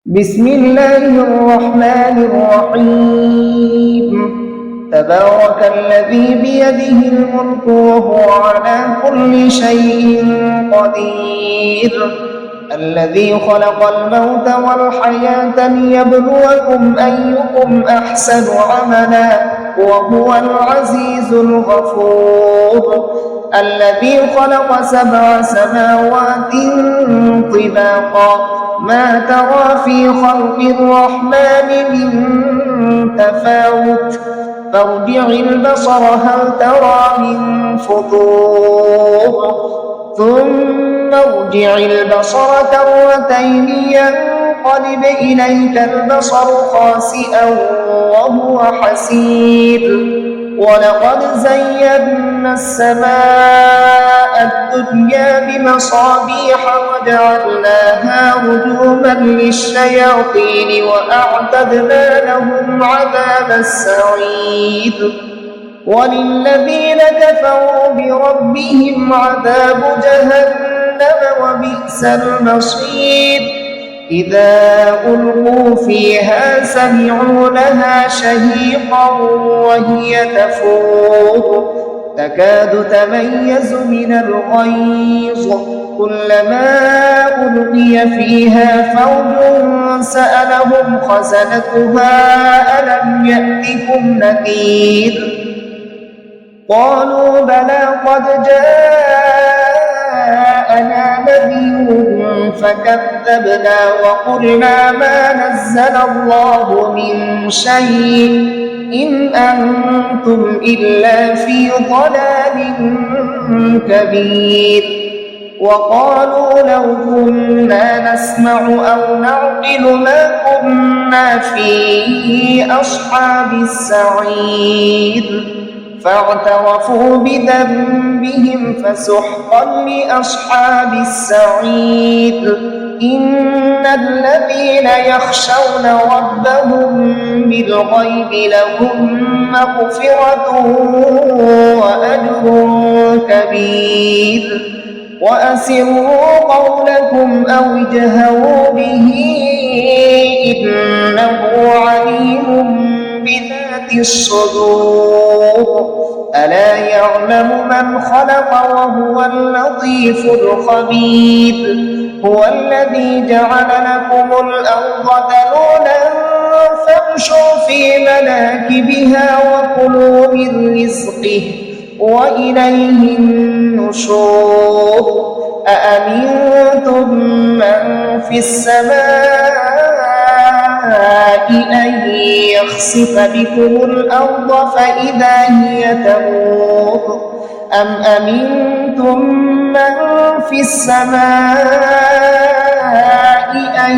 بسم الله الرحمن الرحيم. تبارك الذي بيده الملك وهو على كل شيء قدير، الذي خلق الموت والحياة ليبلوكم أيكم أحسن عملا وهو العزيز الغفور، الذي خلق 7 سماوات طباقا ما ترى في خلق الرحمن من تفاوت فارجع البصر هل ترى من فطور ثم ارجع البصر كرتين ينقلب إليك البصر خاسئا وهو حسير، ولقد زينا السماء الدنيا بمصابيح وجعلناها رجوما للشياطين وأعتدنا لهم عذاب السعير، وللذين كفروا بربهم عذاب جهنم وبئس المصير. إذا ألقوا فيها سمعوا لها شهيقا وهي تفور تكاد تميز من الغيظ، كلما ألقي فيها فوج سألهم خزنتها ألم يأتكم نذير؟ قالوا بلى قد جاءنا نذير فكذبنا وقلنا ما نزل الله من شيء إن أنتم إلا في ضلال كبير. وقالوا لو كنا نسمع أو نعقل ما كنا في أصحاب السعير، فاعترفوا بذنبهم فسحقا لأصحاب السعير. إن الذين يخشون ربهم بالغيب لهم مغفرة وأجر كبير. وأسروا قولكم أو اجهروا به إنه عليم بذات الصدور، ألا يعلم من خلق وهو اللطيف الخبير. هو الذي جعل لكم الأرض ذلولا فامشوا في مناكبها وكلوا من رزقه وإليه النشور. أأمنتم من في السماء أن يخسف بكم الأرض فإذا هي تمور أم أمنتم من في السماء أن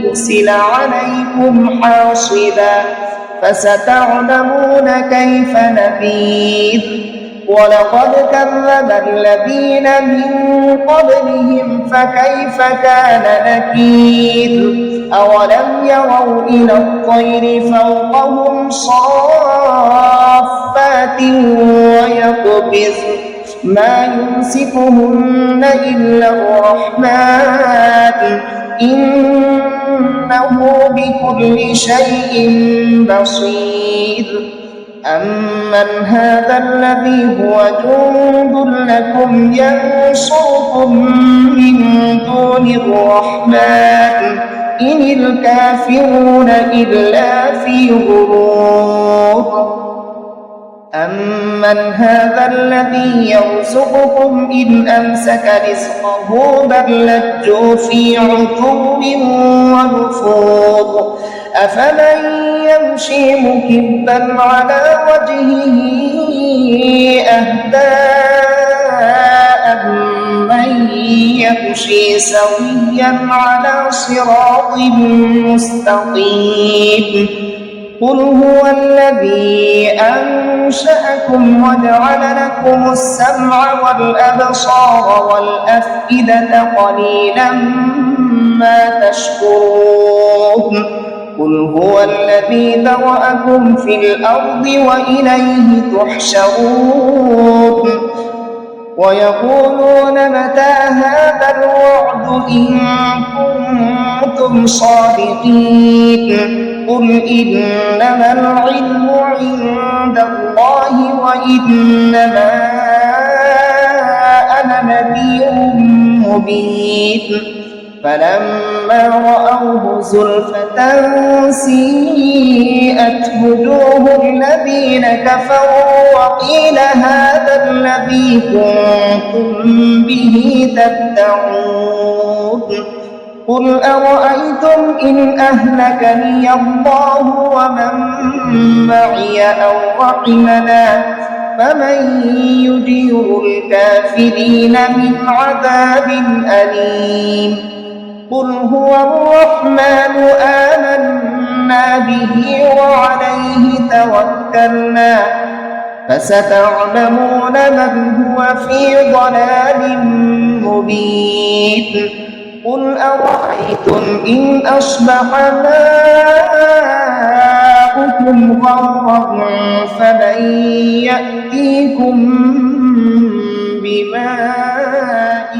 يرسل عليكم حاصبا فستعلمون كيف نذير. ولقد كذب الذين من قبلهم فكيف كان نكير. أولم يروا إلى الطير فوقهم صافات ويقبضن ما يمسكهن إلا الرحمن إنه بكل شيء بصير. أمن هذا الذي هو جند لكم ينصركم من دون الرحمن إن الكافرون إلا في غرور. أمن هذا الذي يرزقكم إن أمسك رزقه بل لجوا في عتو ونفور. أفمن يمشي مكبا على وجهه أهدى أمن يمشي سويا على صراط مستقيم. قل هو الذي أنشأكم وجعل لكم السمع والأبصار والأفئدة قليلا ما تشكرون. قل هو الذي ذرأكم في الأرض وإليه تحشرون. ويقولون متى هذا الوعد إن كنتم كنتم صادقين قل إنما العلم عند الله وإنما أنا نذير مبين فلما رأوه زلفة سيئت وجوه الذين كفروا وقيل هذا الذي كنتم به تدعون قل أرأيتم إن أهلكني الله ومن معي أو رحمنا فمن يجير الكافرين من عذاب أليم قل هو الرحمن آمنا به وعليه توكلنا فستعلمون من هو في ضلال مبين قل أرأيتم إن أصبح ماؤكم غورا فمن يأتيكم بماء